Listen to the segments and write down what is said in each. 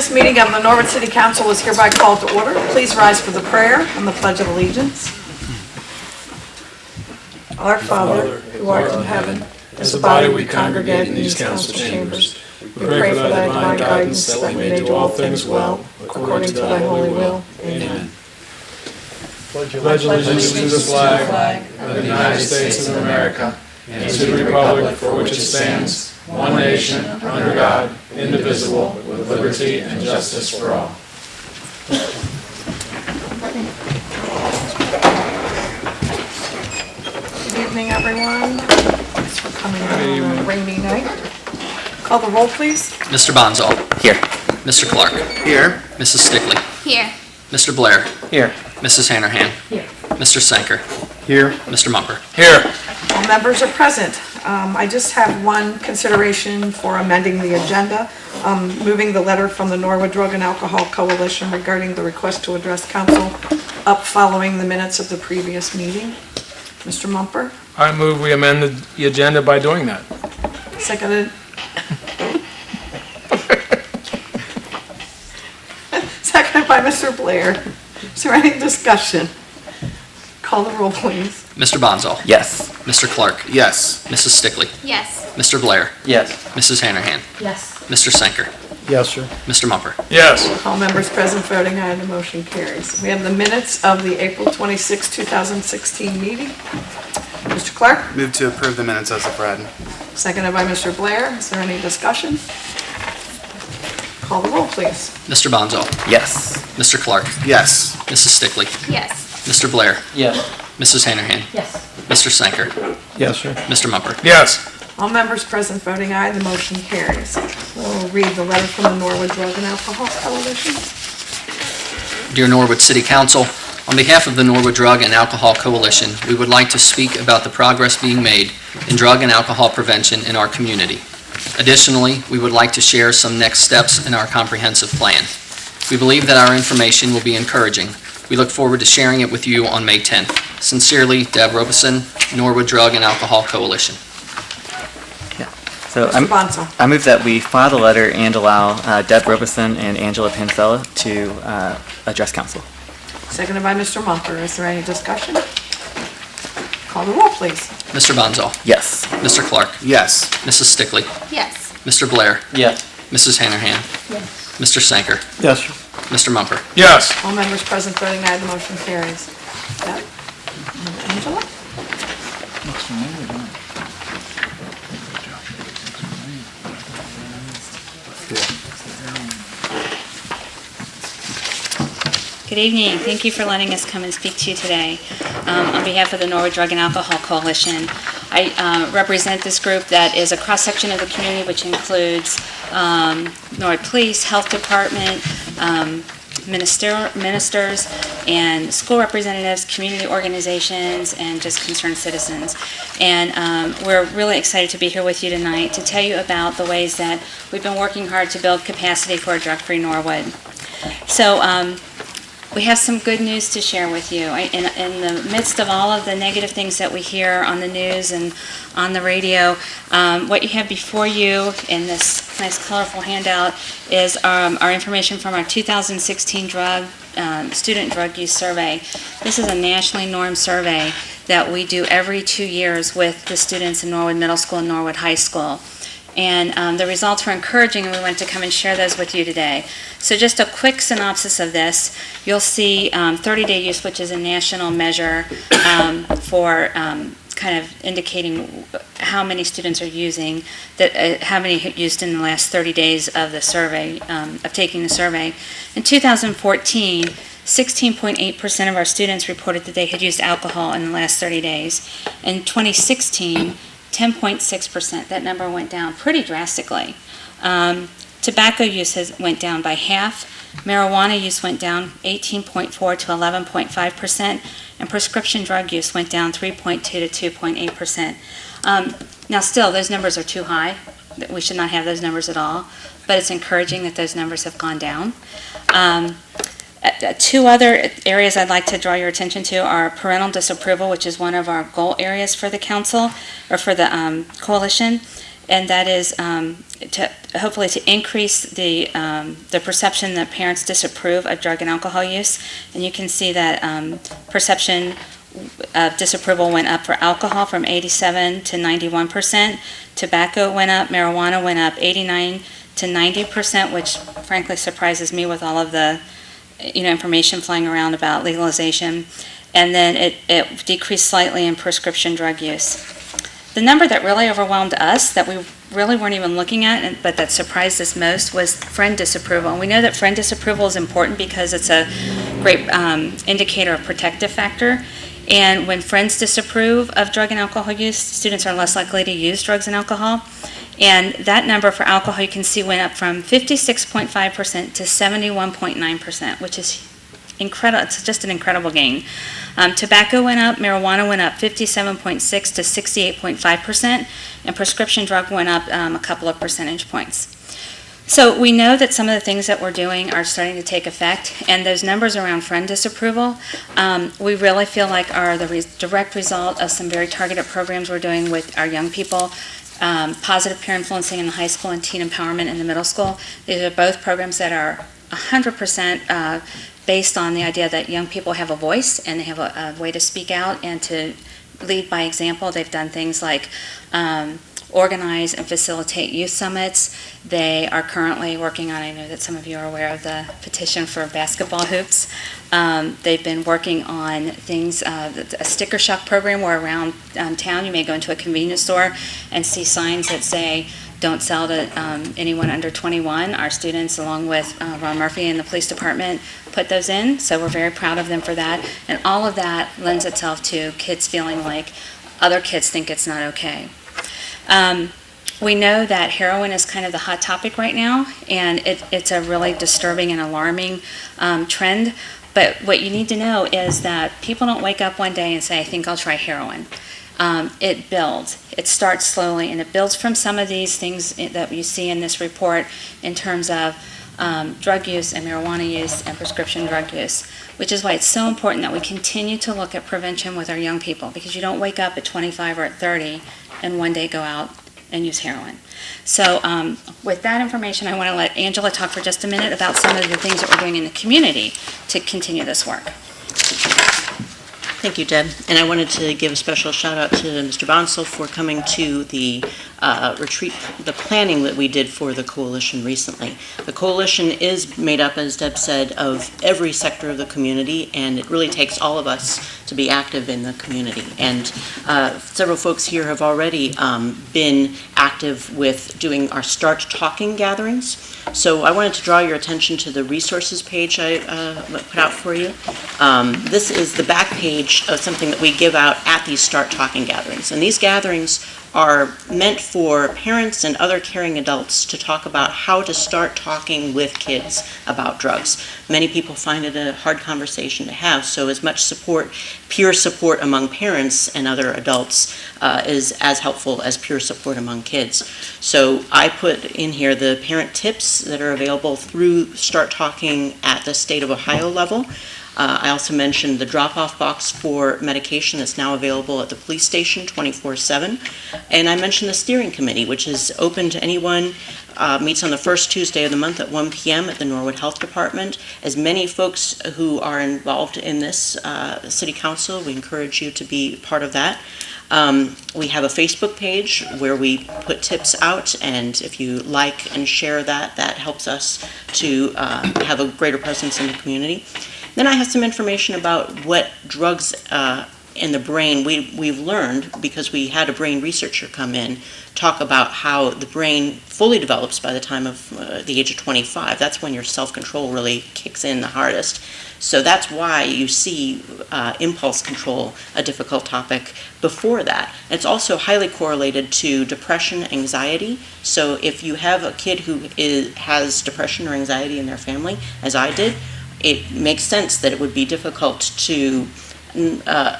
This meeting of the Norwood City Council is hereby called to order. Please rise for the prayer and the Pledge of Allegiance. Our Father, who art in heaven, as a body we congregate in these council chambers, we pray for thy divine guidance that we may do all things well, according to thy holy will. Amen. Pledge allegiance to the flag of the United States of America and to the republic for which it stands, one nation, under God, indivisible, with liberty and justice for all. Good evening, everyone. Thanks for coming on a rainy night. Call the roll, please. Mr. Bonzall. Here. Mr. Clark. Here. Mrs. Stickley. Here. Mr. Blair. Here. Mrs. Hannerhan. Here. Mr. Sanker. Here. Mr. Mumper. Here. All members are present. I just have one consideration for amending the agenda, moving the letter from the Norwood Drug and Alcohol Coalition regarding the request to address council up following the minutes of the previous meeting. Mr. Mumper, I move we amend the agenda by doing that. seconded. Seconded by Mr. Blair. Is there any discussion? Call the roll, please. Mr. Bonzall. Yes. Mr. Clark. Yes. Mrs. Stickley. Yes. Mr. Blair. Yes. Mrs. Hannerhan. Yes. Mr. Sanker. Yes, sir. Mr. Mumper. Yes. All members present voting aye, the motion carries. We have the minutes of the April 26, 2016 meeting. Mr. Clark, Move to approve the minutes as read. seconded by Mr. Blair. Is there any discussion? Call the roll, please. Mr. Bonzall. Yes. Mr. Clark. Yes. Mrs. Stickley. Yes. Mr. Blair. Yes. Mrs. Hannerhan. Yes. Mr. Sanker. Yes, sir. Mr. Mumper. Yes. All members present voting aye, the motion carries. We'll read the letter from the Norwood Drug and Alcohol Coalition. Dear Norwood City Council, on behalf of the Norwood Drug and Alcohol Coalition, we would like to speak about the progress being made in drug and alcohol prevention in our community. Additionally, we would like to share some next steps in our comprehensive plan. We believe that our information will be encouraging. We look forward to sharing it with you on May 10th. Sincerely, Deb Robeson, Norwood Drug and Alcohol Coalition. So Mr. Bonzo. I move that we file the letter and allow Deb Robeson and Angela Pansella to address council. Seconded by Mr. Mumper. Is there any discussion? Call the roll, please. Mr. Bonzall. Yes. Mr. Clark. Yes. Mrs. Stickley. Yes. Mr. Blair. Yes. Mrs. Hannerhan. Yes. Mr. Sanker. Yes, sir. Mr. Mumper. Yes. All members present voting aye, the motion carries. Deb? And Angela? Good evening. Thank you for letting us come and speak to you today. On behalf of the Norwood Drug and Alcohol Coalition, I represent this group that is a cross-section of the community, which includes Norwood Police, Health Department, ministers, and school representatives, community organizations, and just concerned citizens. And we're really excited to be here with you tonight to tell you about the ways that we've been working hard to build capacity for a drug-free Norwood. So we have some good news to share with you. In the midst of all of the negative things that we hear on the news and on the radio, what you have before you in this nice colorful handout is our information from our 2016 student drug use survey. This is a nationally normed survey that we do every 2 years with the students in Norwood Middle School and Norwood High School. And the results were encouraging, and we want to come and share those with you today. So just a quick synopsis of this. You'll see 30-day use, which is a national measure for kind of indicating how many students are using, how many used in the last 30 days of the survey, of taking the survey. In 2014, 16.8% of our students reported that they had used alcohol in the last 30 days. In 2016, 10.6%. That number went down pretty drastically. Tobacco use went down by half. Marijuana use went down 18.4 to 11.5%, and prescription drug use went down 3.2 to 2.8%. Now, still, those numbers are too high. We should not have those numbers at all, but it's encouraging that those numbers have gone down. Two other areas I'd like to draw your attention to are parental disapproval, which is one of our goal areas for the council or for the coalition. and that is to hopefully to increase the perception that parents disapprove of drug and alcohol use. And you can see that perception of disapproval went up for alcohol from 87 to 91%. Tobacco went up, marijuana went up 89 to 90%, which frankly surprises me with all of the information flying around about legalization. And then it decreased slightly in prescription drug use. The number that really overwhelmed us, that we really weren't even looking at, but that surprised us most, was friend disapproval. And we know that friend disapproval is important because it's a great indicator of protective factor. And when friends disapprove of drug and alcohol use, students are less likely to use drugs and alcohol. And that number for alcohol, you can see, went up from 56.5% to 71.9%, which is incredible. It's just an incredible gain. Tobacco went up, marijuana went up 57.6 to 68.5%, and prescription drug went up a couple of percentage points. So we know that some of the things that we're doing are starting to take effect, and those numbers around friend disapproval, we really feel like are the direct result of some very targeted programs we're doing with our young people. Positive peer influencing in the high school and teen empowerment in the middle school. These are both programs that are 100% based on the idea that young people have a voice and they have a way to speak out and to lead by example. They've done things like organize and facilitate youth summits. They are currently working on, I know that some of you are aware of the petition for basketball hoops. They've been working on things, a sticker shock program where around town you may go into a convenience store and see signs that say, don't sell to anyone under 21. Our students, along with Ron Murphy and the police department, put those in, so we're very proud of them for that. And all of that lends itself to kids feeling like other kids think it's not okay. We know that heroin is kind of the hot topic right now, and it's a really disturbing and alarming trend. But what you need to know is that people don't wake up one day and say, I think I'll try heroin. It builds. It starts slowly, and it builds from some of these things that you see in this report in terms of drug use and marijuana use and prescription drug use, which is why it's so important that we continue to look at prevention with our young people, because you don't wake up at 25 or at 30 and one day go out and use heroin. So with that information, I want to let Angela talk for just a minute about some of the things that we're doing in the community to continue this work. Thank you, Deb. And I wanted to give a special shout out to Mr. Bonsall for coming to the retreat, the planning that we did for the coalition recently. The coalition is made up, as Deb said, of every sector of the community, and it really takes all of us to be active in the community. And several folks here have already been active with doing our Start Talking gatherings. So I wanted to draw your attention to the resources page I put out for you. This is the back page of something that we give out at these Start Talking gatherings. And these gatherings are meant for parents and other caring adults to talk about how to start talking with kids about drugs. Many people find it a hard conversation to have, so as much support, peer support among parents and other adults is as helpful as peer support among kids. So I put in here the parent tips that are available through Start Talking at the state of Ohio level. I also mentioned the drop-off box for medication that's now available at the police station 24/7. And I mentioned the steering committee, which is open to anyone, meets on the first Tuesday of the month at 1 p.m. at the Norwood Health Department. As many folks who are involved in this city council, we encourage you to be part of that. We have a Facebook page where we put tips out, and if you like and share that, that helps us to have a greater presence in the community. Then I have some information about what drugs in the brain, we've learned, because we had a brain researcher come in, talk about how the brain fully develops by the time of the age of 25. That's when your self-control really kicks in the hardest. So that's why you see impulse control a difficult topic before that. It's also highly correlated to depression, anxiety. So if you have a kid who has depression or anxiety in their family, as I did, it makes sense that it would be difficult to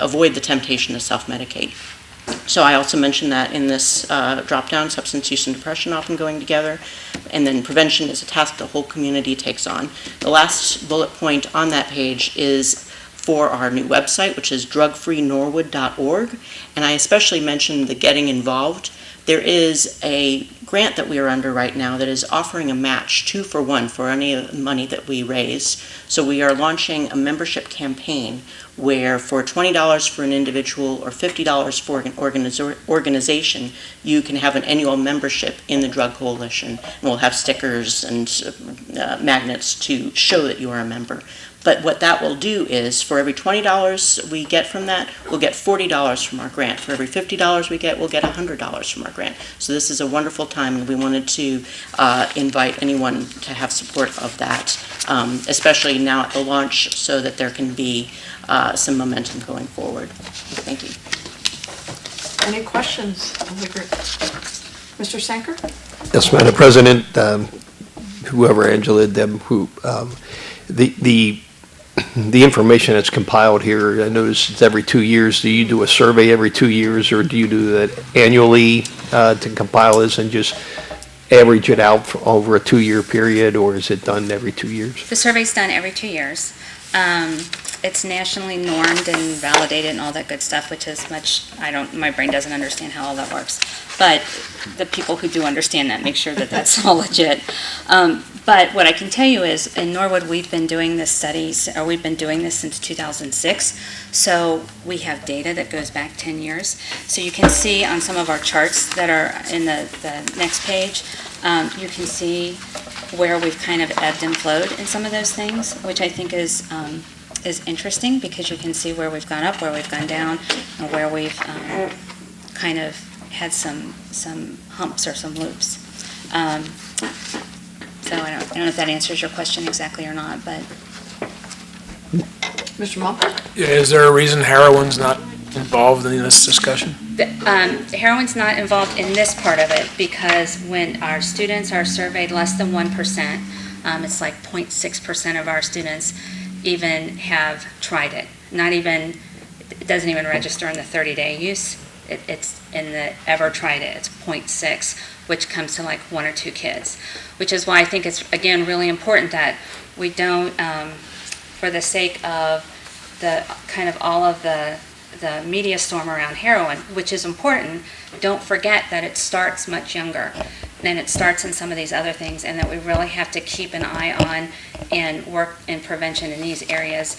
avoid the temptation to self-medicate. So I also mentioned that in this drop-down, substance use and depression often going together, and then prevention is a task the whole community takes on. The last bullet point on that page is for our new website, which is drugfreenorwood.org. And I especially mentioned the Getting Involved. There is a grant that we are under right now that is offering a match 2-for-1 for any of the money that we raise. So we are launching a membership campaign where for $20 for an individual or $50 for an organization, you can have an annual membership in the Drug Coalition. And we'll have stickers and magnets to show that you are a member. But what that will do is, for every $20 we get from that, we'll get $40 from our grant. For every $50 we get, we'll get $100 from our grant. So this is a wonderful time, and we wanted to invite anyone to have support of that, especially now at the launch, so that there can be some momentum going forward. Thank you. Any questions of the group? Mr. Sanker? Yes, Madam President, whoever, Angela, Deb, the information that's compiled here, I notice it's every 2 years. Do you do a survey every 2 years, or do you do that annually to compile this and just average it out for over a 2-year period, or is it done every 2 years? The survey's done every 2 years. It's nationally normed and validated and all that good stuff, which is my brain doesn't understand how all that works. But the people who do understand that make sure that that's all legit. But what I can tell you is, in Norwood, we've been doing this since 2006. So we have data that goes back 10 years. So you can see on some of our charts that are in the next page, you can see where we've kind of ebbed and flowed in some of those things, which I think is interesting, because you can see where we've gone up, where we've gone down, and where we've kind of had some humps or some loops. So I don't know if that answers your question exactly or not, but. Mr. Mumford? Yeah, is there a reason heroin's not involved in this discussion? Heroin's not involved in this part of it, because when our students are surveyed, less than 1%, it's like 0.6% of our students even have tried it. It doesn't even register in the 30-day use. It's in the ever tried it. It's 0.6, which comes to like 1 or 2 kids, which is why I think it's, again, really important that we don't, for the sake of the kind of all of the media storm around heroin, which is important, don't forget that it starts much younger than it starts in some of these other things, and that we really have to keep an eye on and work in prevention in these areas.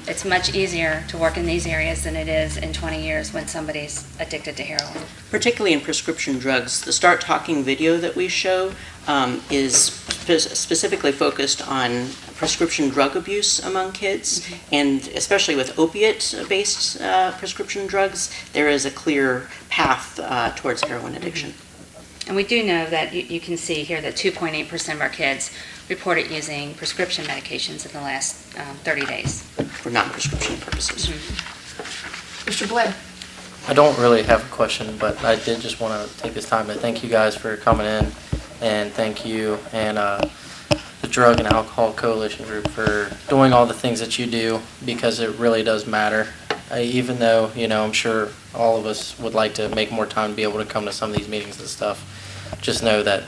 It's much easier to work in these areas than it is in 20 years when somebody's addicted to heroin. Particularly in prescription drugs, the Start Talking video that we show is specifically focused on prescription drug abuse among kids, and especially with opiate-based prescription drugs, there is a clear path towards heroin addiction. And we do know that you can see here that 2.8% of our kids reported using prescription medications in the last 30 days. For non-prescription purposes. Mr. Blair? I don't really have a question, but I did just want to take this time to thank you guys for coming in, and thank you and the Drug and Alcohol Coalition Group for doing all the things that you do, because it really does matter. Even though, I'm sure all of us would like to make more time to be able to come to some of these meetings and stuff, just know that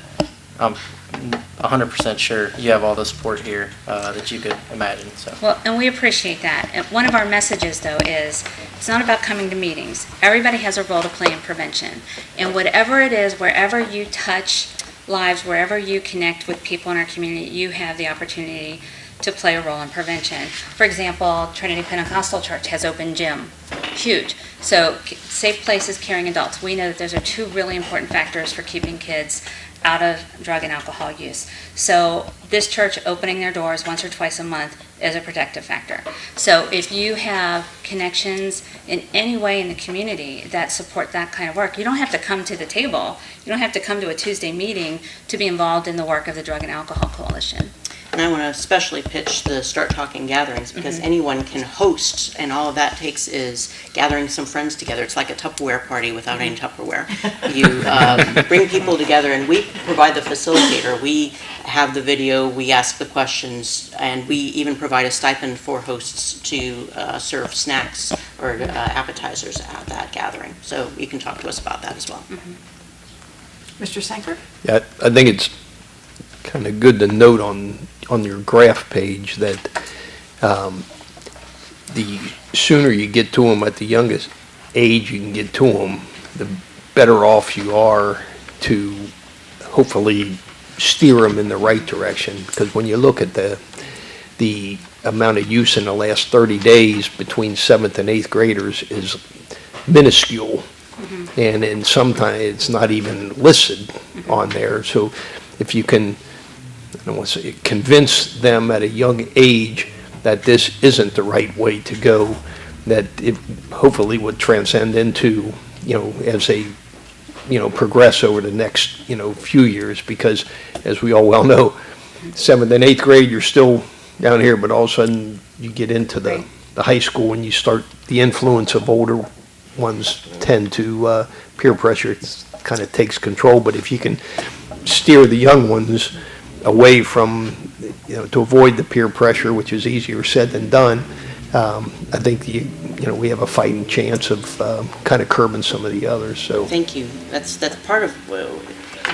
I'm 100% sure you have all the support here that you could imagine. So. Well, and we appreciate that. And one of our messages, though, is it's not about coming to meetings. Everybody has a role to play in prevention. And whatever it is, wherever you touch lives, wherever you connect with people in our community, you have the opportunity to play a role in prevention. For example, Trinity Pentecostal Church has open gym. Huge. So safe places, caring adults. We know that those are 2 really important factors for keeping kids out of drug and alcohol use. So this church opening their doors once or twice a month is a protective factor. So if you have connections in any way in the community that support that kind of work, you don't have to come to the table. You don't have to come to a Tuesday meeting to be involved in the work of the Drug and Alcohol Coalition. And I want to especially pitch the Start Talking gatherings, because anyone can host, and all of that takes is gathering some friends together. It's like a Tupperware party without any Tupperware. You bring people together, and we provide the facilitator. We have the video, we ask the questions, and we even provide a stipend for hosts to serve snacks or appetizers at that gathering. So you can talk to us about that as well. Mr. Sanker? Yeah, I think it's kind of good to note on your graph page that the sooner you get to them at the youngest age you can get to them, the better off you are to hopefully steer them in the right direction. Because when you look at the amount of use in the last 30 days between 7th and 8th graders is minuscule. And in sometimes it's not even listed on there. So if you can, I don't want to say, convince them at a young age that this isn't the right way to go, that it hopefully would transcend into, as they, progress over the next, few years. Because as we all well know, 7th and 8th grade, you're still down here, but all of a sudden you get into the high school and you start the influence of older ones tend to peer pressure kind of takes control. But if you can steer the young ones away from, to avoid the peer pressure, which is easier said than done, I think we have a fighting chance of kind of curbing some of the others. So Thank you. That's part of,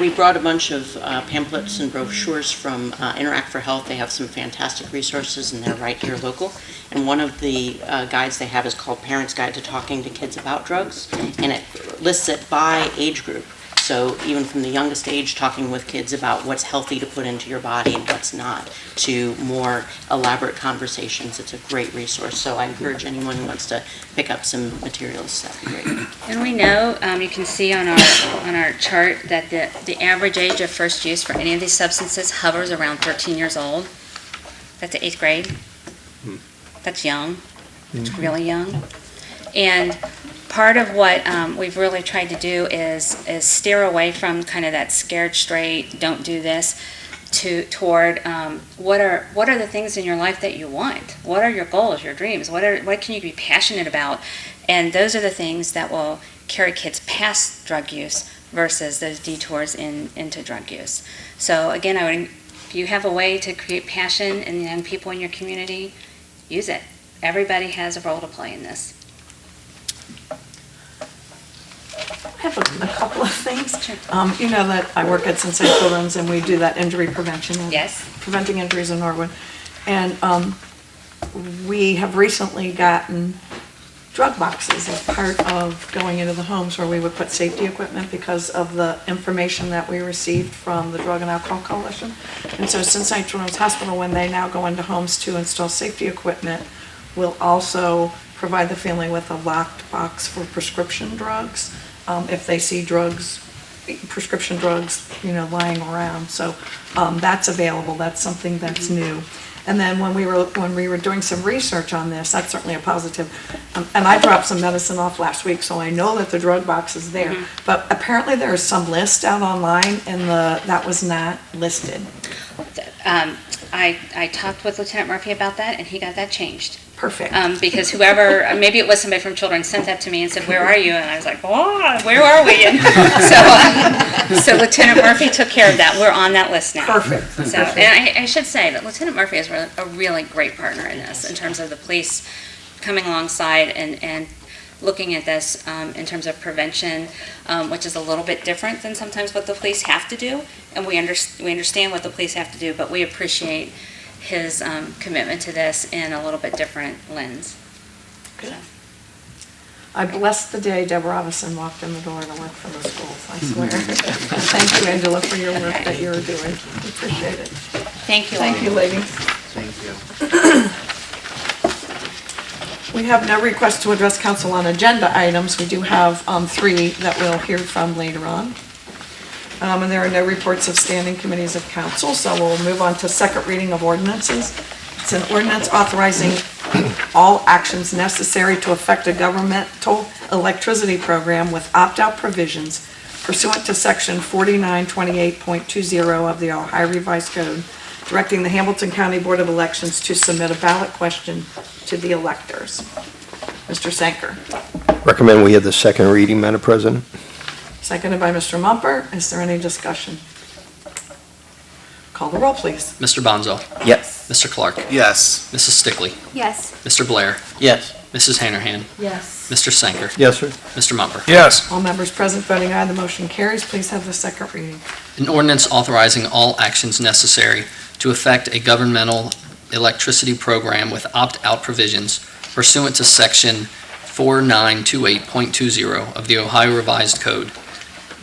we brought a bunch of pamphlets and brochures from Interact for Health. They have some fantastic resources and they're right here local. And one of the guides they have is called Parents Guide to Talking to Kids About Drugs. And it lists it by age group. So even from the youngest age, talking with kids about what's healthy to put into your body and what's not, to more elaborate conversations. It's a great resource. So I encourage anyone who wants to pick up some materials. That'd be great. And we know, you can see on our chart that the average age of first use for any of these substances hovers around 13 years old. That's the 8th grade. That's young. It's really young. And part of what we've really tried to do is steer away from kind of that scared straight, don't do this, toward what are the things in your life that you want? What are your goals, your dreams? What can you be passionate about? And those are the things that will carry kids past drug use versus those detours into drug use. So again, if you have a way to create passion in the young people in your community, use it. Everybody has a role to play in this. I have a couple of things. You know that I work at Cincinnati Children's and we do that injury prevention. And Yes. Preventing injuries in Norwood. And we have recently gotten drug boxes as part of going into the homes where we would put safety equipment because of the information that we received from the Drug and Alcohol Coalition. And so Cincinnati Children's Hospital, when they now go into homes to install safety equipment, will also provide the family with a locked box for prescription drugs. If they see prescription drugs, lying around. So that's available. That's something that's new. And then when we were doing some research on this, that's certainly a positive. And I dropped some medicine off last week, so I know that the drug box is there. But apparently there is some list out online, and that was not listed. I talked with Lieutenant Murphy about that, and he got that changed. Perfect. Because whoever, maybe it was somebody from Children, sent that to me and said, "Where are you?" And I was like, "Oh, where are we?" And so Lieutenant Murphy took care of that. We're on that list now. Perfect. So, and I should say that Lieutenant Murphy is a really great partner in this, in terms of the police coming alongside and looking at this in terms of prevention, which is a little bit different than sometimes what the police have to do. And we understand what the police have to do, but we appreciate his commitment to this in a little bit different lens. Good. I blessed the day Deborah Robinson walked in the door to work for the schools, I swear. And thank you, Angela, for your work that you're doing. Appreciate it. Thank you. Thank you, ladies. thank you. We have no request to address council on agenda items. We do have 3 that we'll hear from later on. And there are no reports of standing committees of council, so we'll move on to second reading of ordinances. It's an ordinance authorizing all actions necessary to effect a governmental electricity program with opt-out provisions pursuant to section 4928.20 of the Ohio Revised Code, directing the Hamilton County Board of Elections to submit a ballot question to the electors. Mr. Sanker. Recommend we have the second reading, Madam President. Seconded by Mr. Mumper. Is there any discussion? Call the roll, please. Mr. Bonzo. Yes. Mr. Clark. Yes. Mrs. Stickley. Yes. Mr. Blair. Yes. Mrs. Hannerhan. Yes. Mr. Sanker. Yes, sir. Mr. Mumper. Yes. All members present voting aye, the motion carries. Please have the second reading. An ordinance authorizing all actions necessary to effect a governmental electricity program with opt-out provisions pursuant to Section 4928.20 of the Ohio Revised Code,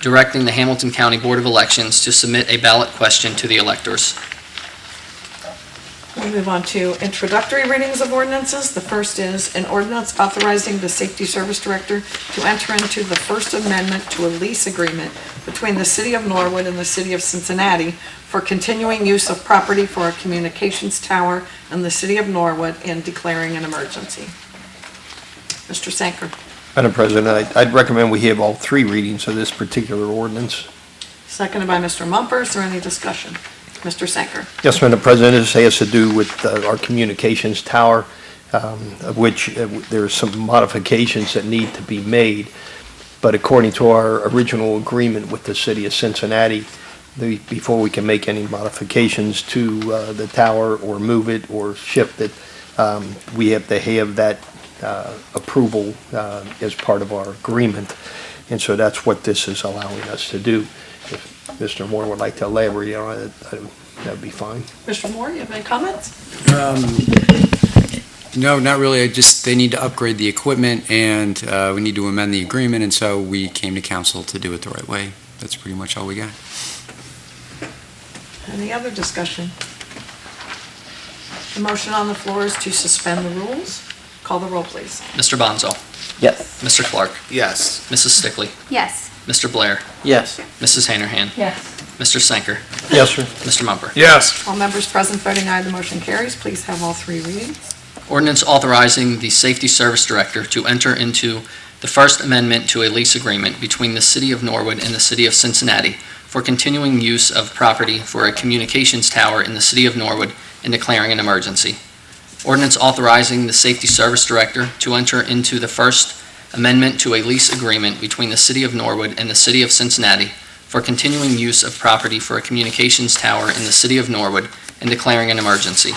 directing the Hamilton County Board of Elections to submit a ballot question to the electors. We'll move on to introductory readings of ordinances. The first is an ordinance authorizing the Safety Service Director to enter into the First Amendment to a lease agreement between the City of Norwood and the City of Cincinnati for continuing use of property for a communications tower in the City of Norwood and declaring an emergency. Mr. Sanker. Madam President, I'd recommend we have all three readings of this particular ordinance. Seconded by Mr. Mumper. Is there any discussion? Mr. Sanker. Yes, Madam President, this has to do with our communications tower, of which there are some modifications that need to be made. But according to our original agreement with the City of Cincinnati, before we can make any modifications to the tower or move it or shift it, we have to have that approval as part of our agreement. And so that's what this is allowing us to do. If Mr. Moore would like to elaborate on it, that'd be fine. Mr. Moore, you have any comments? No, not really. They need to upgrade the equipment, and we need to amend the agreement, and so we came to council to do it the right way. That's pretty much all we got. Any other discussion? The motion on the floor is to suspend the rules. Call the roll, please. Mr. Bonzo. Yes. Mr. Clark. Yes. Mrs. Stickley. Yes. Mr. Blair. Yes. Mrs. Hainerhan. Yes. Mr. Sanker. Yes, sir. Mr. Mumper. Yes. All members present voting aye, the motion carries. Please have all three readings. Ordinance authorizing the Safety Service Director to enter into the First Amendment to a lease agreement between the City of Norwood and the City of Cincinnati for continuing use of property for a communications tower in the City of Norwood and declaring an emergency. Ordinance authorizing the Safety Service Director to enter into the First Amendment to a lease agreement between the City of Norwood and the City of Cincinnati for continuing use of property for a communications tower in the City of Norwood and declaring an emergency.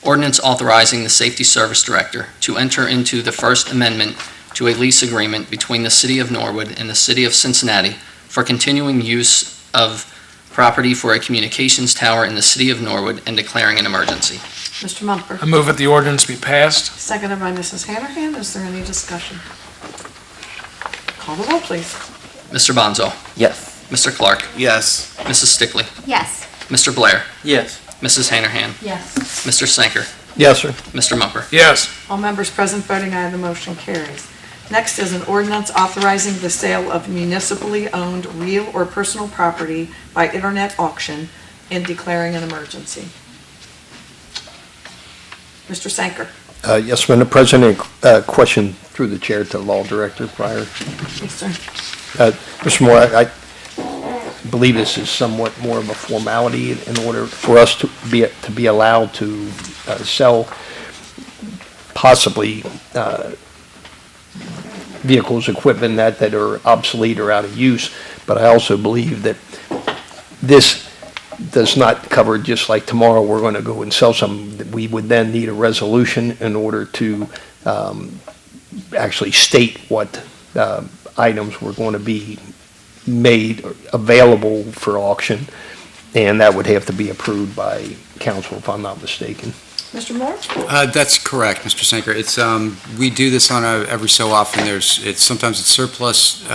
Ordinance authorizing the Safety Service Director to enter into the First Amendment to a lease agreement between the City of Norwood and the City of Cincinnati for continuing use of property for a communications tower in the City of Norwood and declaring an emergency. Mr. Mumper. I move that the ordinance be passed. Seconded by Mrs. Hanahan. Is there any discussion? Call the roll, please. Mr. Bonzo. Yes. Mr. Clark. Yes. Mrs. Stickley. Yes. Mr. Blair. Yes. Mrs. Hainerhan. Yes. Mr. Sanker. Yes, sir. Mr. Mumper. Yes. All members present voting aye, the motion carries. Next is an ordinance authorizing the sale of municipally owned real or personal property by internet auction and declaring an emergency. Mr. Sanker. Yes, Madam President, question through the chair to Law Director Pryor. Yes, sir. Mr. Moore, I believe this is somewhat more of a formality in order for us to be allowed to sell possibly vehicles, equipment that are obsolete or out of use. But I also believe that this does not cover just like tomorrow we're going to go and sell some. We would then need a resolution in order to actually state what items were going to be made available for auction, and that would have to be approved by council if I'm not mistaken. Mr. Moore? That's correct, Mr. Sanker. It's, we do this on every so often. Sometimes it's surplus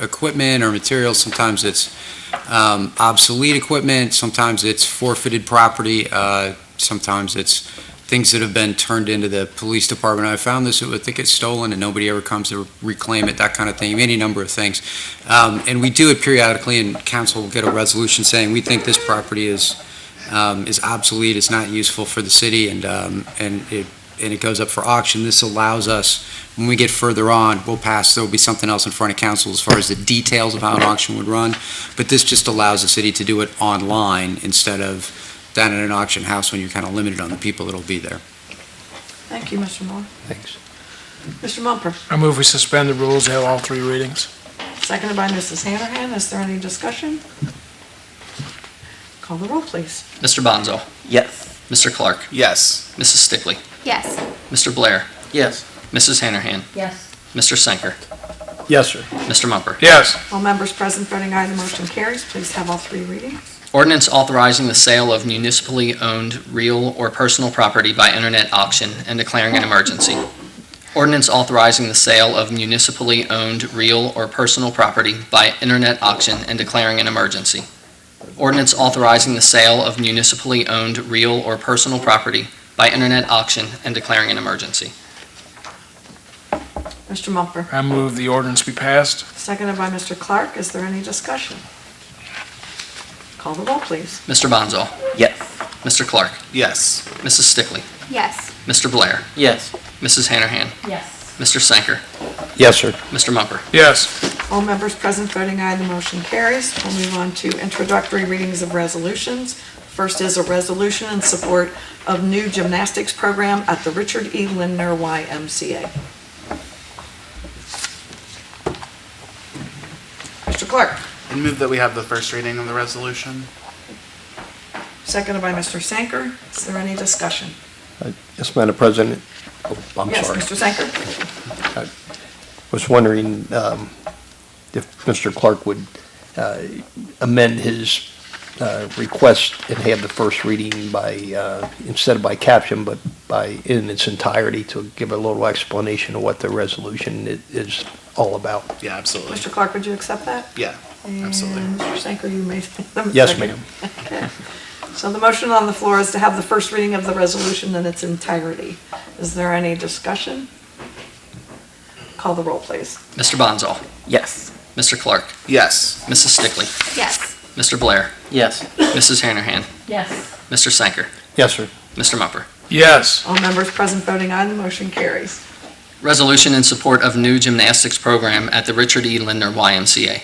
equipment or materials, sometimes it's obsolete equipment, sometimes it's forfeited property, sometimes it's things that have been turned into the police department. I found this, I think it's stolen and nobody ever comes to reclaim it, that kind of thing, any number of things. And we do it periodically, and council will get a resolution saying, we think this property is obsolete, it's not useful for the city, and it goes up for auction. This allows us, when we get further on, there'll be something else in front of council as far as the details of how an auction would run, but this just allows the city to do it online instead of down at an auction house when you're kind of limited on the people that'll be there. Thank you, Mr. Moore. Thanks. Mr. Mumper? I move we suspend the rules, have all three readings. Seconded by Mrs. Hanahan. Is there any discussion? Call the roll, please. Mr. Bonzo. Yes. Mr. Clark. Yes. Mrs. Stickley. Yes. Mr. Blair. Yes. Mrs. Hainerhan. Yes. Mr. Sanker. Yes, sir. Mr. Mumper. Yes. All members present voting aye, the motion carries. Please have all three readings. Ordinance authorizing the sale of municipally owned real or personal property by internet auction and declaring an emergency. Ordinance authorizing the sale of municipally owned real or personal property by internet auction and declaring an emergency. Ordinance authorizing the sale of municipally owned real or personal property by internet auction and declaring an emergency. Mr. Mumper. I move the ordinance be passed. Seconded by Mr. Clark. Is there any discussion? Call the roll, please. Mr. Bonzall. Yes. Mr. Clark. Yes. Mrs. Stickley. Yes. Mr. Blair. Yes. Mrs. Hanahan. Yes. Mr. Sanker. Yes, sir. Mr. Mumper. Yes. All members present voting aye, the motion carries. We'll move on to introductory readings of resolutions. First is a resolution in support of new gymnastics program at the Richard E. Lindner YMCA. Mr. Clark. I move that we have the first reading of the resolution. Seconded by Mr. Sanker. Is there any discussion? Yes, Madam President. Oh, I'm Yes, sorry. Mr. Sanker. Was wondering if Mr. Clark would amend his request and have the first reading by, instead of by caption, but in its entirety, to give a little explanation of what the resolution is all about. Yeah, absolutely. Mr. Clark, would you accept that? Yeah, absolutely. And Mr. Sanker, you may. Yes, ma'am. Okay. So the motion on the floor is to have the first reading of the resolution in its entirety. Is there any discussion? Call the roll, please. Mr. Bonzall. Yes. Mr. Clark. Yes. Mrs. Stickley. Yes. Mr. Blair. Yes. Mrs. Hanahan. Yes. Mr. Sanker. Yes, sir. Mr. Mumper. Yes. All members present voting aye, the motion carries. Resolution in support of new gymnastics program at the Richard E. Lindner YMCA.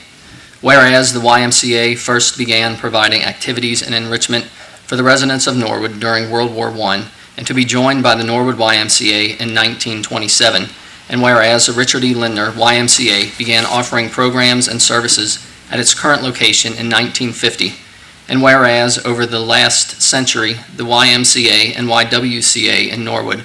Whereas the YMCA first began providing activities and enrichment for the residents of Norwood during World War I, and to be joined by the Norwood YMCA in 1927, and whereas the Richard E. Lindner YMCA began offering programs and services at its current location in 1950, and whereas over the last century, the YMCA and YWCA in Norwood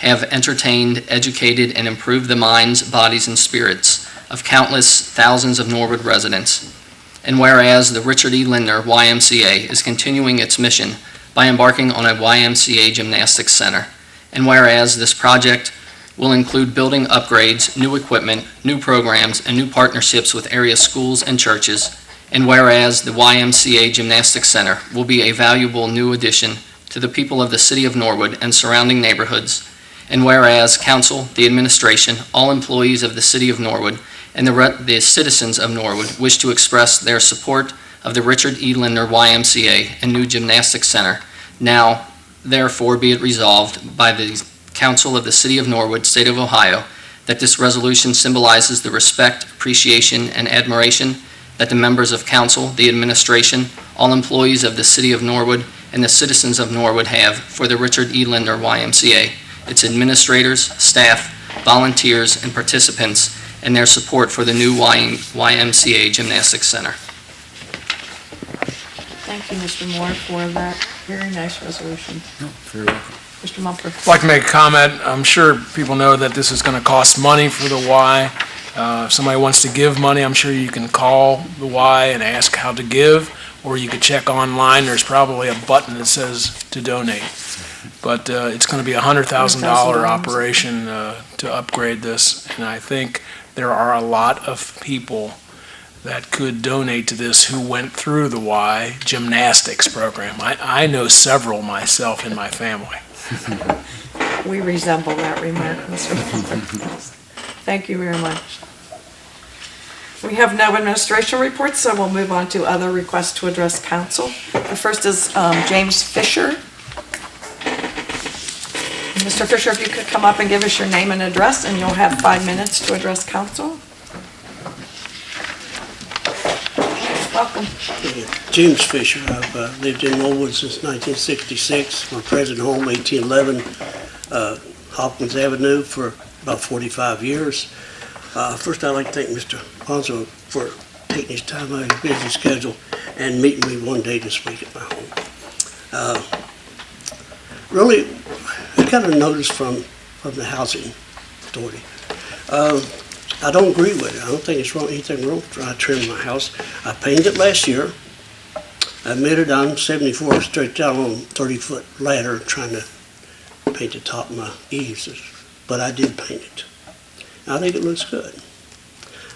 have entertained, educated, and improved the minds, bodies, and spirits of countless thousands of Norwood residents. And whereas the Richard E. Lindner YMCA is continuing its mission by embarking on a YMCA Gymnastics Center. And whereas this project will include building upgrades, new equipment, new programs, and new partnerships with area schools and churches. And whereas the YMCA Gymnastics Center will be a valuable new addition to the people of the city of Norwood and surrounding neighborhoods. And whereas council, the administration, all employees of the city of Norwood, and the citizens of Norwood wish to express their support of the Richard E. Lindner YMCA and new gymnastics center. Now, therefore, be it resolved by the Council of the City of Norwood, State of Ohio, that this resolution symbolizes the respect, appreciation, and admiration that the members of council, the administration, all employees of the City of Norwood, and the citizens of Norwood have for the Richard E. Lindner YMCA, its administrators, staff, volunteers, and participants, and their support for the new YMCA Gymnastics Center. Thank you, Mr. Moore, for that very nice resolution. Very welcome. Mr. Mumford. I'd like to make a comment. I'm sure people know that this is going to cost money for the Y. If somebody wants to give money, I'm sure you can call the Y and ask how to give, or you could check online. There's probably a button that says to donate. But it's going to be a $100,000 operation to upgrade this, and I think there are a lot of people that could donate to this who went through the Y gymnastics program. I know several myself in my family. We resemble that remark, Mr. Mumford. Thank you very much. We have no administration reports, so we'll move on to other requests to address council. The first is James Fisher. Mr. Fisher, if you could come up and give us your name and address, and you'll have 5 minutes to address council. Welcome. James Fisher. I've lived in Norwood since 1966. My present home, 1811 Hopkins Avenue, for about 45 years. First, I'd like to thank Mr. Bonzo for taking his time out of his busy schedule and meeting me one day this week at my home. Really, I got a notice from the housing authority. I don't agree with it. I don't think it's wrong, anything wrong trying to trim my house. I painted it last year. I admitted I'm 74, stretched out on a 30-foot ladder trying to paint the top of my eaves, but I did paint it. I think it looks good.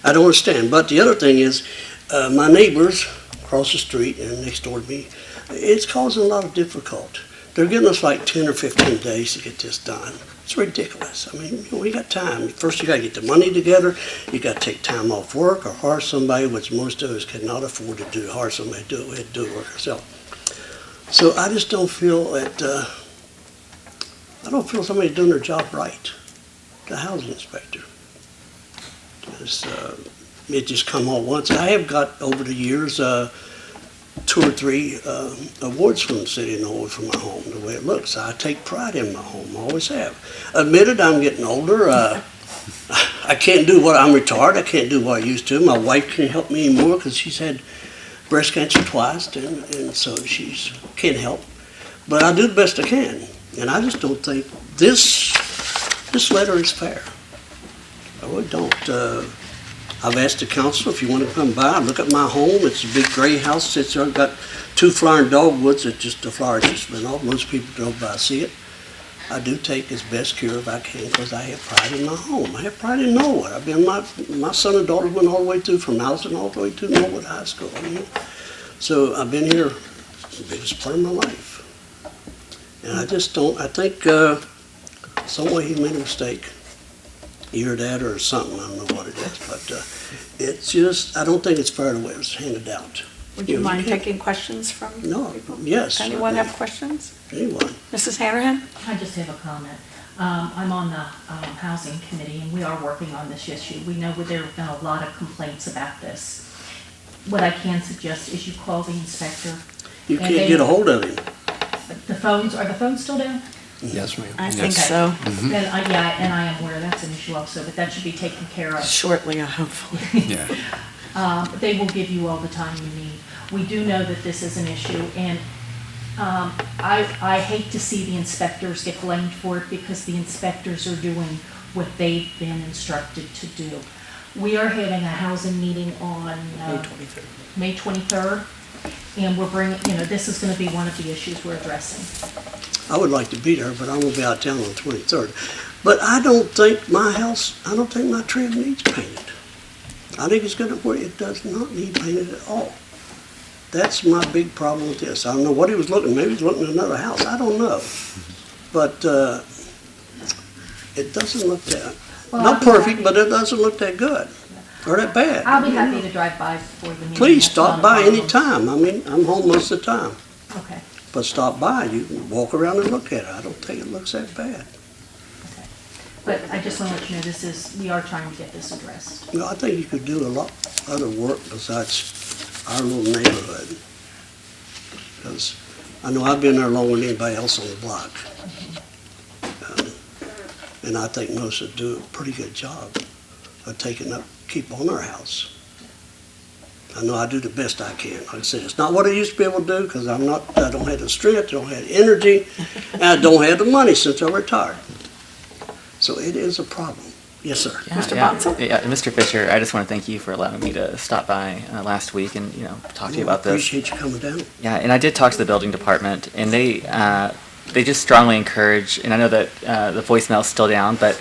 I don't understand, but the other thing is, my neighbors across the street and next door to me, it's causing a lot of difficulty. They're giving us like 10 or 15 days to get this done. It's ridiculous. I mean, we got time. First, you got to get the money together. You got to take time off work or hire somebody, which most of us cannot afford to do. Hire somebody to do it. We had to do it work ourselves. So I just don't feel that. I don't feel somebody's doing their job right. The housing inspector. It just come all once. I have got over the years 2 or 3 awards from the city of Norwood for my home, the way it looks. I take pride in my home, I always have. Admitted I'm getting older. I can't do what I'm retired. I can't do what I used to. My wife can't help me anymore because she's had breast cancer twice, and so she can't help. But I do the best I can, and I just don't think this letter is fair. I really don't. I've asked the council if you want to come by, look at my home. It's a big gray house. Sits there. I've got 2 flowering dogwoods that just the flowers just went off. Most people drove by see it. I do take as best care of I can because I have pride in my home. I have pride in Norwood. I've been my son and daughter went all the way through from Allison all the way to Norwood High School. So I've been here the biggest part of my life, and I just don't. I think some way he made a mistake. Either that or something, I don't know what it is, but it's just, I don't think it's fair the way it was handed out. Would you mind taking questions from No, people? yes. Anyone have questions? Anyone. Mrs. Hanrahan? I just have a comment. I'm on the Housing Committee, and we are working on this issue. We know there have been a lot of complaints about this. What I can suggest is you call the inspector. You can't get a hold of him. Are the phones still down? Yes, ma'am. I think so. Then, and I am aware that's an issue also, but that should be taken care of. Shortly, hopefully. Yeah. They will give you all the time you need. We do know that this is an issue, and I hate to see the inspectors get blamed for it because the inspectors are doing what they've been instructed to do. We are having a housing meeting on May 23rd, and we're bringing, this is going to be one of the issues we're addressing. I would like to be there, but I'm going to be out of town on the 23rd. But I don't think my trim needs painted. I think it's good where it does not need painted at all. That's my big problem with this. I don't know what he was looking, maybe he's looking at another house, I don't know. But it doesn't look that, not perfect, but it doesn't look that good, or that bad. I'll be happy to drive by for the meeting. Please That's stop not a by problem. any time. I mean, I'm home most of the time. Okay. But stop by, you can walk around and look at it. I don't think it looks that bad. But I just want to let you know we are trying to get this addressed. I think you could do a lot other work besides our little neighborhood. Because I know I've been there longer than anybody else on the block. And I think most would do a pretty good job of taking up, keep on our house. I know I do the best I can. Like I said, it's not what I used to be able to do because I don't have the strength, I don't have the energy, and I don't have the money since I retired. So it is a problem. Yes, sir. Mr. Bonsall? Yeah, Mr. Fisher, I just want to thank you for allowing me to stop by last week and talk to you about this. Appreciate you coming down. Yeah, and I did talk to the building department, and they just strongly encourage, and I know that the voicemail's still down, but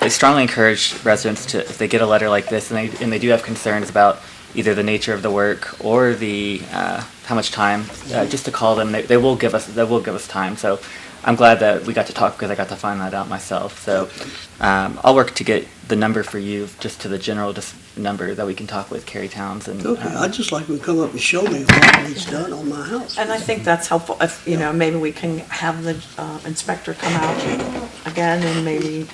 they strongly encourage residents to, if they get a letter like this, and they do have concerns about either the nature of the work or the how much time, just to call them. They will give us time. So I'm glad that we got to talk because I got to find that out myself. So I'll work to get the number for you, just to the general number that we can talk with Carrie Towns. And Okay, I'd just like him to come up and show me what he's done on my house. And I think that's helpful, if, maybe we can have the inspector come out again and maybe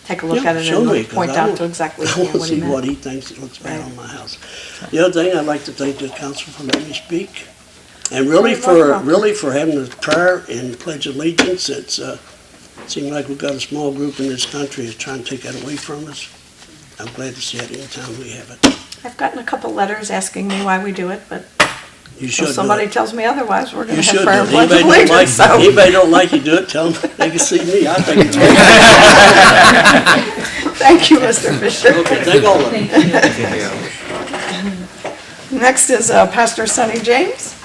take a look at it show and me, 'cause point I out want- to exactly I want to what he see what meant. he thinks it looks bad on my house. The other thing, I'd like to thank the council for letting me speak, and really for having the prayer and pledge of allegiance. It's seems like we've got a small group in this country that's trying to take that away from us. I'm glad to see it anytime we have it. I've gotten a couple letters asking me why we do it, but You should if somebody do it. tells me otherwise, we're going You to have should prayer and do it. pledge of allegiance, so. Anybody don't like you do it, tell them they can see me. I think it's Thank you, Mr. Fisher. Okay, thank all of you. Next is Pastor Sonny James.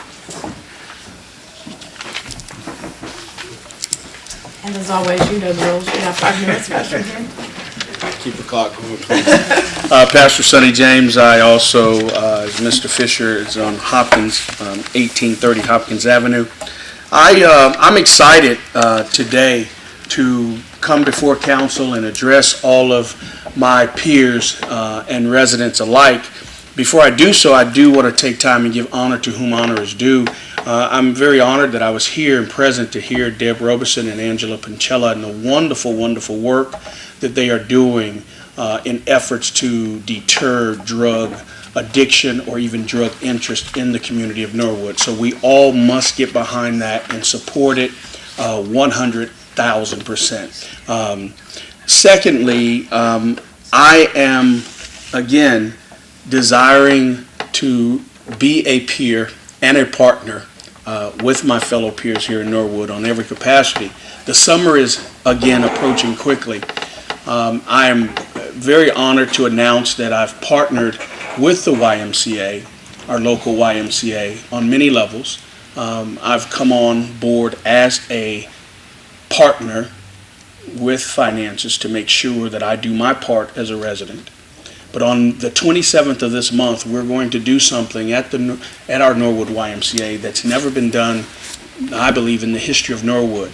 As always, you know the rules. You have 5 minutes, Pastor James. Keep the clock going, please. Pastor Sonny James, I also, as Mr. Fisher, is on Hopkins, 1830 Hopkins Avenue. I'm excited today to come before council and address all of my peers and residents alike. Before I do so, I do want to take time and give honor to whom honor is due. I'm very honored that I was here and present to hear Deb Robeson and Angela Pincella and the wonderful, wonderful work that they are doing in efforts to deter drug addiction or even drug interest in the community of Norwood. So we all must get behind that and support it 100,000%. Secondly, I am, again, desiring to be a peer and a partner with my fellow peers here in Norwood on every capacity. The summer is, again, approaching quickly. I am very honored to announce that I've partnered with the YMCA, our local YMCA, on many levels. I've come on board as a partner with finances to make sure that I do my part as a resident. But on the 27th of this month, we're going to do something at our Norwood YMCA that's never been done, I believe, in the history of Norwood.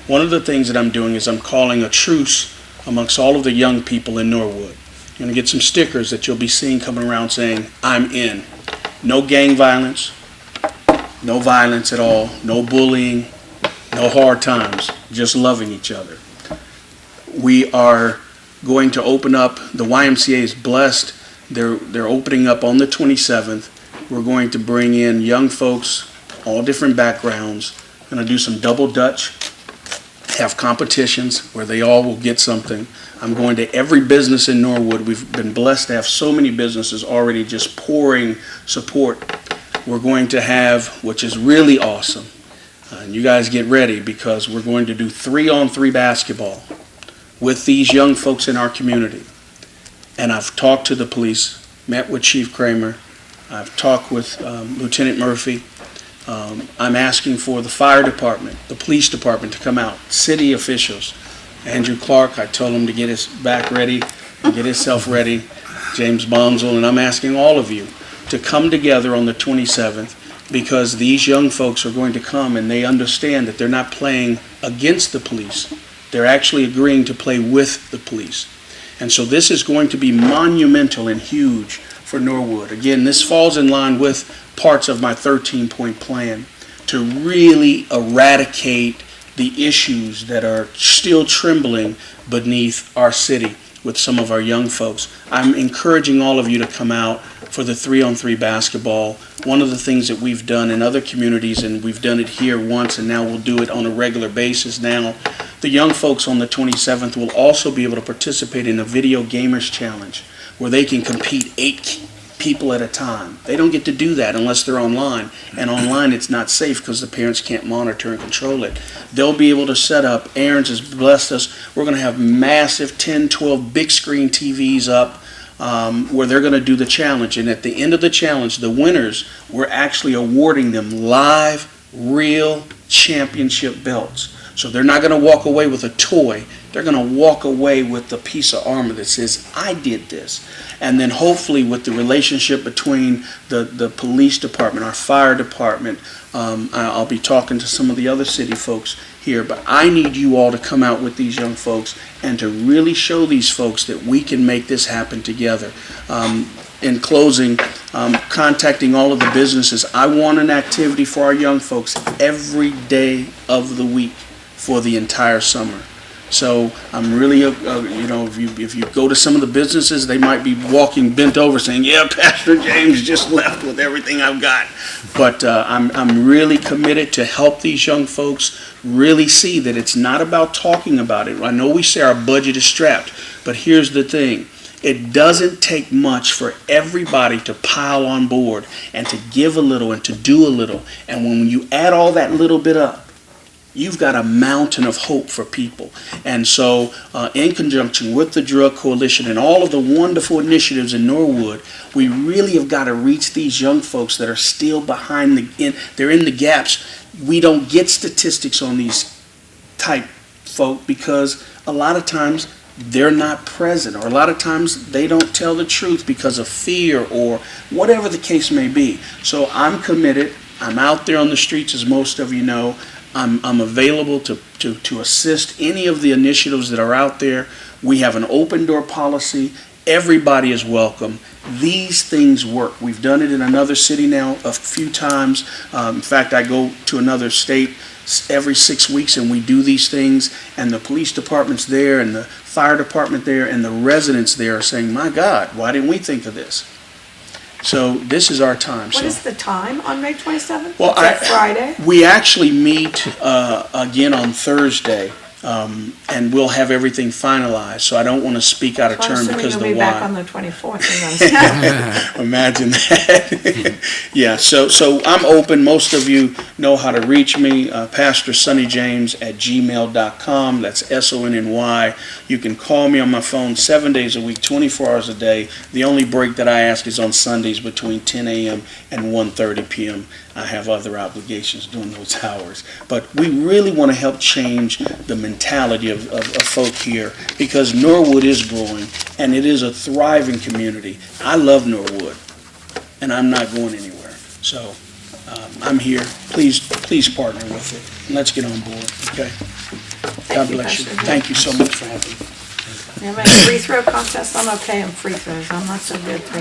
One of the things that I'm doing is I'm calling a truce amongst all of the young people in Norwood. You're going to get some stickers that you'll be seeing coming around saying, "I'm in." No gang violence, no violence at all, no bullying, no hard times, just loving each other. We are going to open up, the YMCA is blessed, they're opening up on the 27th. We're going to bring in young folks, all different backgrounds, going to do some double Dutch, have competitions where they all will get something. I'm going to every business in Norwood. We've been blessed to have so many businesses already just pouring support. We're going to have, which is really awesome, and you guys get ready because we're going to do 3-on-3 basketball with these young folks in our community. And I've talked to the police, met with Chief Kramer, I've talked with Lieutenant Murphy. I'm asking for the fire department, the police department to come out, city officials. Andrew Clark, I told him to get his back ready, get himself ready, James Bonzel, and I'm asking all of you to come together on the 27th because these young folks are going to come and they understand that they're not playing against the police. They're actually agreeing to play with the police. And so this is going to be monumental and huge for Norwood. Again, this falls in line with parts of my 13-point plan to really eradicate the issues that are still trembling beneath our city with some of our young folks. I'm encouraging all of you to come out for the 3-on-3 basketball. One of the things that we've done in other communities, and we've done it here once and now we'll do it on a regular basis now, the young folks on the 27th will also be able to participate in a Video Gamers Challenge where they can compete 8 people at a time. They don't get to do that unless they're online, and online it's not safe because the parents can't monitor and control it. They'll be able to set up, Aaron's has blessed us, we're going to have massive 10, 12 big screen TVs up where they're going to do the challenge, and at the end of the challenge, the winners, we're actually awarding them live, real championship belts. So they're not going to walk away with a toy. They're going to walk away with a piece of armor that says, "I did this." And then hopefully with the relationship between the police department, our fire department, I'll be talking to some of the other city folks here, but I need you all to come out with these young folks and to really show these folks that we can make this happen together. In closing, contacting all of the businesses, I want an activity for our young folks every day of the week for the entire summer. So I'm really, if you go to some of the businesses, they might be walking bent over saying, "Yeah, Pastor James just left with everything I've got." But I'm really committed to help these young folks really see that it's not about talking about it. I know we say our budget is strapped, but here's the thing. It doesn't take much for everybody to pile on board and to give a little and to do a little. And when you add all that little bit up, you've got a mountain of hope for people. And so in conjunction with the Drug Coalition and all of the wonderful initiatives in Norwood, we really have got to reach these young folks that are still behind they're in the gaps. We don't get statistics on these type folk because a lot of times they're not present, or a lot of times they don't tell the truth because of fear or whatever the case may be. So I'm committed. I'm out there on the streets, as most of you know. I'm available to assist any of the initiatives that are out there. We have an open door policy. Everybody is welcome. These things work. We've done it in another city now a few times. In fact, I go to another state every 6 weeks and we do these things, and the police department's there and the fire department there and the residents there are saying, my God, why didn't we think of this? So this is our time. What is the time on May 27th? Well, Is that Friday? We actually meet again on Thursday, and we'll have everything finalized. So I don't want to speak out of So I'm turn assuming because of you'll the be back why. on the 24th. Imagine that. Yeah, so I'm open. Most of you know how to reach me, PastorSonnyJames@gmail.com. That's SONNY. You can call me on my phone 7 days a week, 24 hours a day. The only break that I ask is on Sundays between 10 a.m. and 1:30 p.m. I have other obligations during those hours. But we really want to help change the mentality of folk here, because Norwood is growing and it is a thriving community. I love Norwood and I'm not going anywhere. So I'm here. Please partner with it. Let's get on board, okay? God bless you. Thank you so much for having me. You have any free throw contests? I'm okay in free throws. I'm not so good at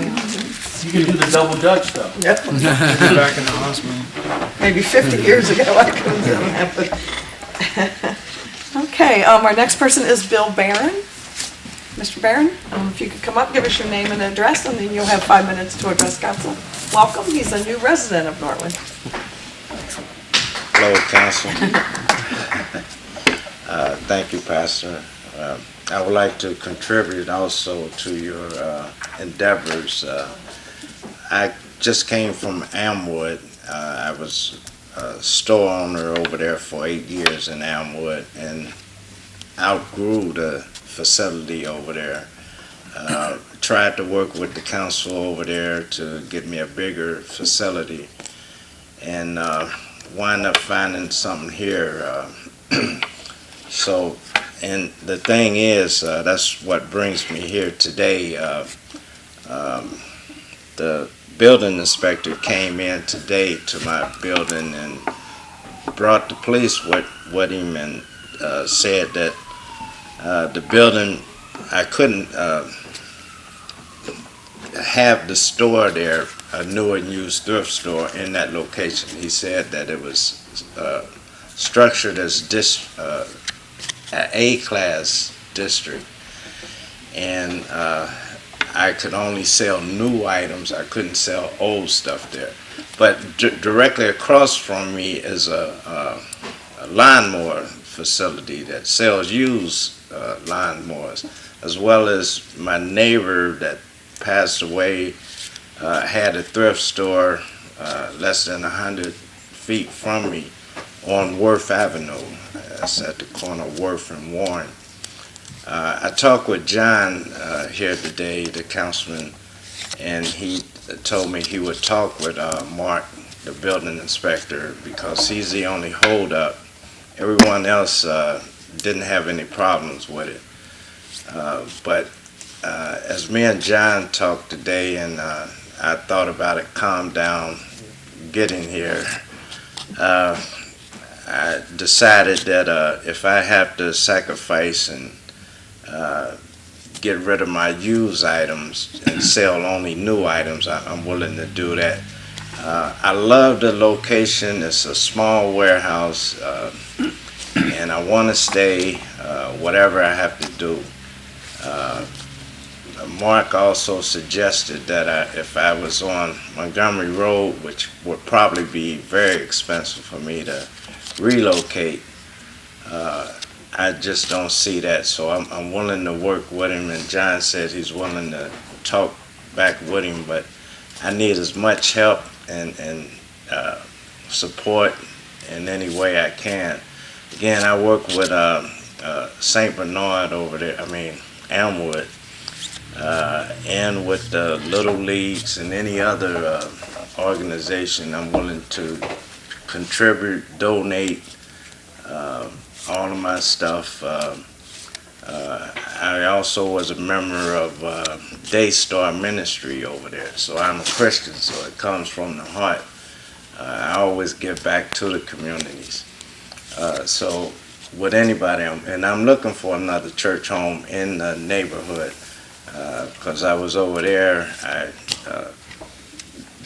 You can do the double dutch though. Yep. Back in the hospital. Maybe 50 years ago I could have done that, but. Okay, our next person is Bill Barron. Mr. Barron, if you could come up, give us your name and address, and then you'll have 5 minutes to address council. Welcome, he's a new resident of Norwood. Hello, council. Thank you, Pastor. I would like to contribute also to your endeavors. I just came from Elmwood. I was a store owner over there for 8 years in Elmwood and outgrew the facility over there. Tried to work with the council over there to get me a bigger facility, and wind up finding something here. So, and the thing is, that's what brings me here today. The building inspector came in today to my building and brought the police with him and said that the building, I couldn't have the store there, a new and used thrift store, in that location. He said that it was structured as an A-class district, and I could only sell new items. I couldn't sell old stuff there. But directly across from me is a lawnmower facility that sells used lawnmowers, as well as my neighbor that passed away had a thrift store less than 100 feet from me on Worth Avenue. That's at the corner of Worth and Warren. I talked with John here today, the councilman, and he told me he would talk with Mark, the building inspector, because he's the only holdup. Everyone else didn't have any problems with it. But as me and John talked today, and I thought about it, calmed down, getting here, I decided that if I have to sacrifice and get rid of my used items and sell only new items, I'm willing to do that. I love the location. It's a small warehouse, and I want to stay whatever I have to do. Mark also suggested that if I was on Montgomery Road, which would probably be very expensive for me to relocate, I just don't see that. So I'm willing to work with him, and John said he's willing to talk back with him, but I need as much help and support in any way I can. Again, I work with St. Bernard over there, Elmwood, and with the Little Leagues and any other organization. I'm willing to contribute, donate, all of my stuff. I also was a member of Daystar Ministry over there, so I'm a Christian, so it comes from the heart. I always give back to the communities. So with anybody, and I'm looking for another church home in the neighborhood, because I was over there.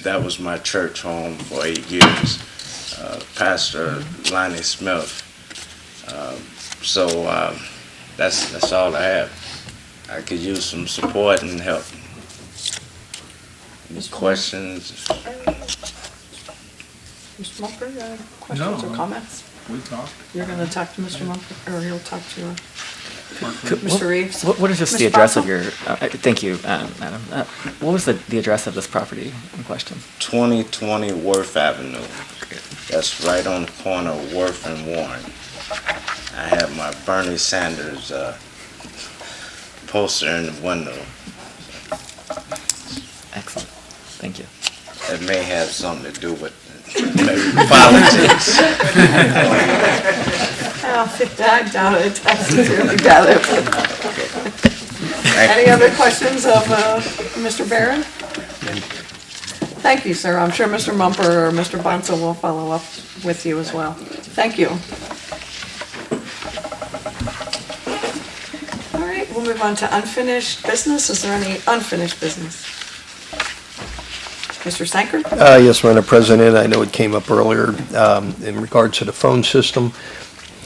That was my church home for 8 years. Pastor Lonnie Smith. That's all I have. I could use some support and help. Any questions? Mr. Mumford, questions or comments? We talked. You're going to talk to Mr. Mumford, or he'll talk to Mr. Reeves? What is just the Mr. address of Bonsall? your, thank you, madam. What was the address of this property in question? 2020 Worth Avenue. That's right on the corner of Worth and Warren. I have my Bernie Sanders poster in the window. Excellent. Thank you. It may have something to do with maybe politics. I doubt it. I sincerely doubt it. Any other questions of Mr. Barron? Thank you, sir. I'm sure Mr. Mumper or Mr. Bonsall will follow up with you as well. Thank you. All right, we'll move on to unfinished business. Is there any unfinished business? Mr. Sanker? Yes, Madam President, I know it came up earlier in regards to the phone system.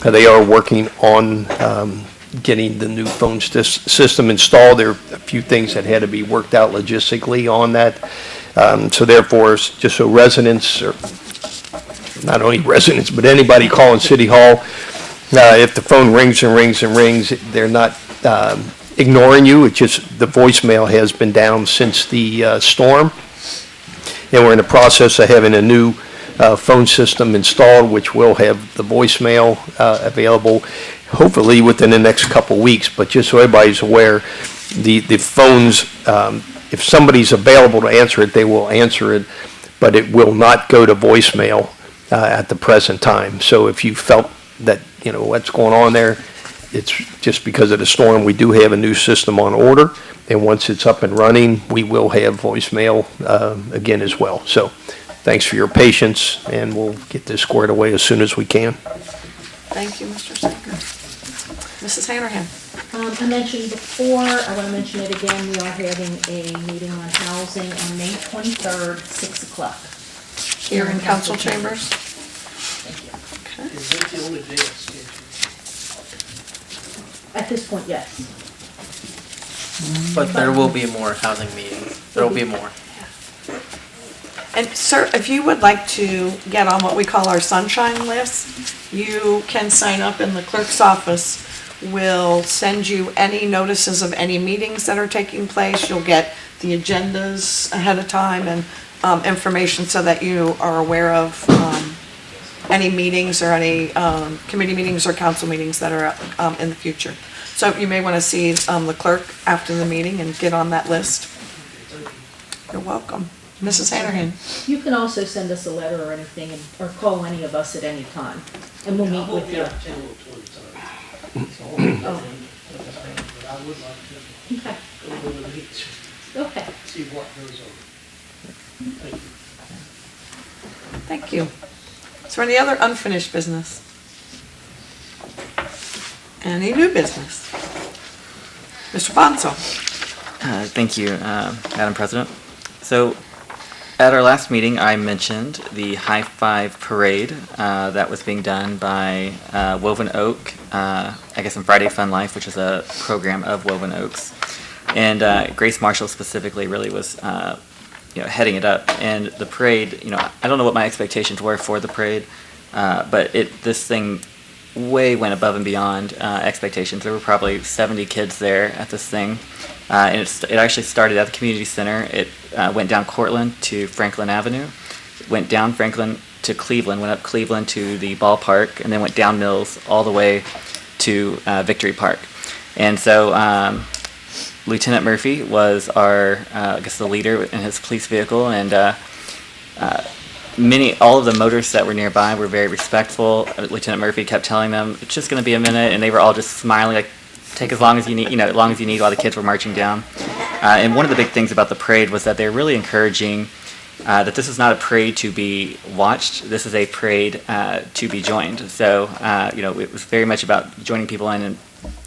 They are working on getting the new phone system installed. There are a few things that had to be worked out logistically on that. So therefore, just so residents, or not only residents, but anybody calling City Hall, if the phone rings and rings and rings, they're not ignoring you. It's just the voicemail has been down since the storm. And we're in the process of having a new phone system installed, which will have the voicemail available hopefully within the next couple weeks. But just so everybody's aware, the phones, if somebody's available to answer it, they will answer it, but it will not go to voicemail at the present time. So if you felt that, what's going on there, it's just because of the storm. We do have a new system on order, and once it's up and running, we will have voicemail again as well. So thanks for your patience, and we'll get this squared away as soon as we can. Thank you, Mr. Sanker. Mrs. Hanrahan? I mentioned before, I want to mention it again, we are having a meeting on housing on May 23rd, 6 o'clock. Here in council chambers? Thank you. Is that the only day it's scheduled? At this point, yes. But there will be more housing meetings. There will be more. And sir, if you would like to get on what we call our sunshine list, you can sign up in the clerk's office. We'll send you any notices of any meetings that are taking place. You'll get the agendas ahead of time and information so that you are aware of any meetings or any committee meetings or council meetings that are in the future. So you may want to see the clerk after the meeting and get on that list. You're welcome. Mrs. Hanrahan? You can also send us a letter or anything, or call any of us at any time, and we'll meet with you. Oh. But I would like to Okay. go over the meets, Okay. see what goes on. Thank you. Thank you. Is there any other unfinished business? Any new business? Mr. Bonsall? Thank you, Madam President. So, at our last meeting, I mentioned the High Five Parade that was being done by Woven Oak, I guess in Friday Fun Life, which is a program of Woven Oaks. And Grace Marshall specifically really was heading it up. And the parade, I don't know what my expectations were for the parade, but this thing way went above and beyond expectations. There were probably 70 kids there at this thing. And it actually started at the community center. It went down Cortland to Franklin Avenue, went down Franklin to Cleveland, went up Cleveland to the ballpark, and then went down Mills all the way to Victory Park. And so Lieutenant Murphy was our, the leader in his police vehicle, and all of the motorists that were nearby were very respectful. Lieutenant Murphy kept telling them, it's just going to be a minute, and they were all just smiling, like, take as long as you need, as long as you need while the kids were marching down. And one of the big things about the parade was that they're really encouraging that this is not a parade to be watched, this is a parade to be joined. So, it was very much about joining people in, and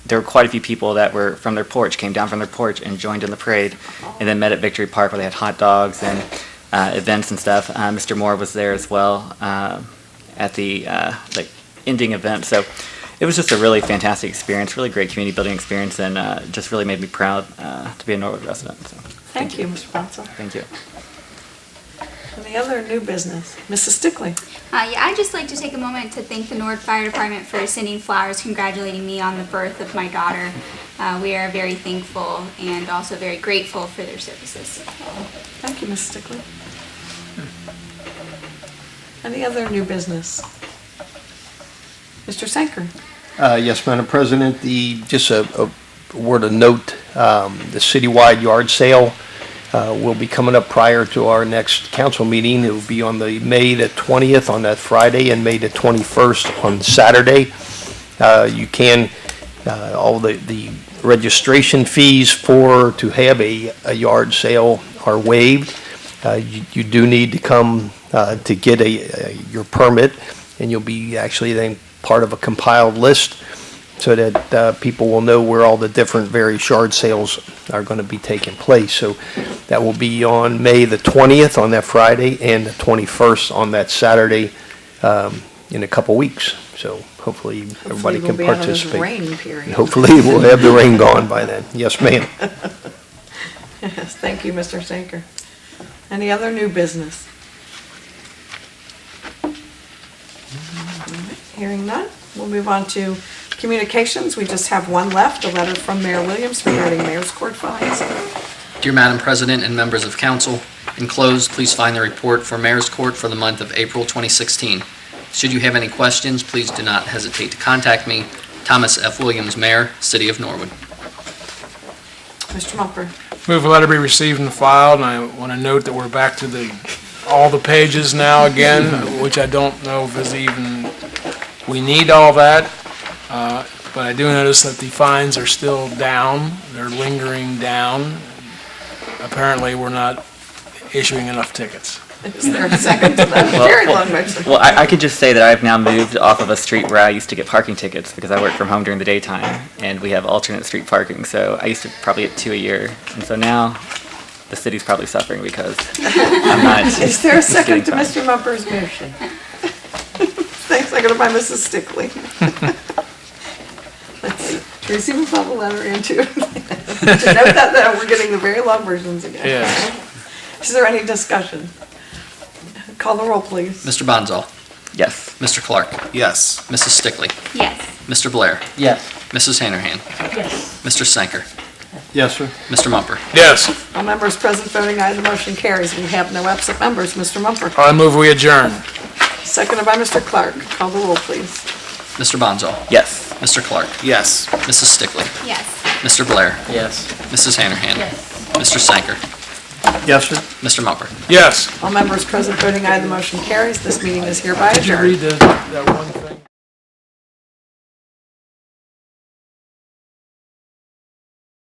there were quite a few people that were from their porch, came down from their porch and joined in the parade, and then met at Victory Park where they had hot dogs and events and stuff. Mr. Moore was there as well at the ending event. So it was just a really fantastic experience, really great community building experience, and just really made me proud to be a Norwood resident. So, Thank you, Mr. Bonsall. thank you. Any other new business? Mrs. Stickley? I'd just like to take a moment to thank the Norwood Fire Department for sending flowers congratulating me on the birth of my daughter. We are very thankful and also very grateful for their services. Thank you, Mrs. Stickley. Any other new business? Mr. Sanker? Yes, Madam President, just a word of note, the citywide yard sale will be coming up prior to our next council meeting. It will be on the May the 20th on that Friday and May the 21st on Saturday. You can, all the registration fees to have a yard sale are waived. You do need to come to get your permit, and you'll be actually then part of a compiled list so that people will know where all the different various yard sales are going to be taking place. So that will be on May the 20th on that Friday and the 21st on that Saturday in a couple weeks. So hopefully everybody can participate. Rain period. Hopefully we'll have the rain gone by then. Yes, ma'am. Yes, thank you, Mr. Sanker. Any other new business? Hearing none, we'll move on to communications. We just have one left, a letter from Mayor Williams regarding mayor's court fines. Dear Madam President and members of council, enclosed, please find the report for Mayor's Court for the month of April 2016. Should you have any questions, please do not hesitate to contact me. Thomas F. Williams, Mayor, City of Norwood. Mr. Mumper? Move the letter be received and filed, and I want to note that we're back to all the pages now again, which I don't know if is even, we need all that, but I do notice that the fines are still down, they're lingering down. Apparently, we're not issuing enough tickets. Is there a second to that? Very long motion. Well, I could just say that I've now moved off of a street where I used to get parking tickets because I work from home during the daytime, and we have alternate street parking. So I used to probably get 2 a year, and so now the city's probably suffering because I'm not. Is there a second to getting Mr. Mumper's motion? Thanks, seconded by Mrs. Stickley. Let's see, to receive and file the letter and to note that we're getting the very long versions again. Yes. Is there any discussion? Call the roll, please. Mr. Bonzall. Yes. Mr. Clark. Yes. Mrs. Stickley. Yes. Mr. Blair. Yes. Mrs. Hannerhan. Yes. Mr. Sanker. Yes, sir. Mr. Mumper. Yes, All members present voting aye, the motion carries. We have no absent members. Mr. Mumper. I move we adjourn. Seconded by Mr. Clark. Call the roll, please. Mr. Bonzall. Yes. Mr. Clark. Yes. Mrs. Stickley. Yes. Mr. Blair. Yes. Mrs. Hannerhan. Yes. Mr. Sanker. Yes, sir. Mr. Mumper. Yes. All members present voting aye, the motion carries. This meeting is hereby Did you adjourned. read that one thing?